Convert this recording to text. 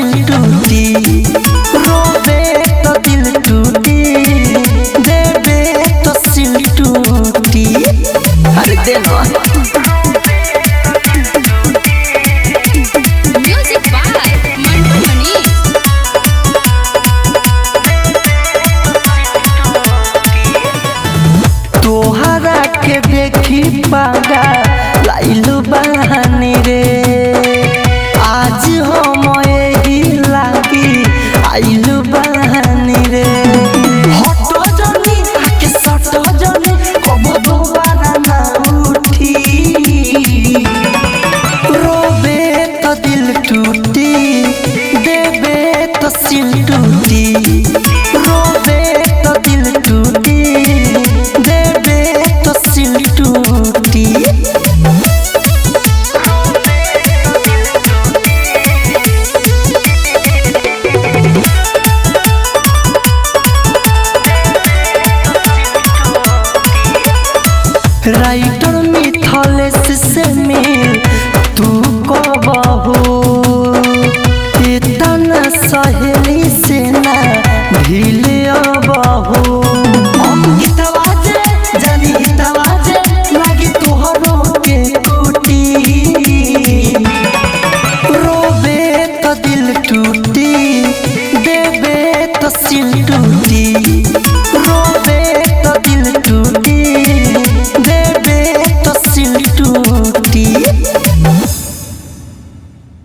सिल टूटी रोबे तो दिल टूटी देबे तो सिल टूटी अरे दे ना म्यूजिक बाय मंटू मनी। तोहरा के देखी पागा लाइलू बहानी रे आज हम यही लागी आइलू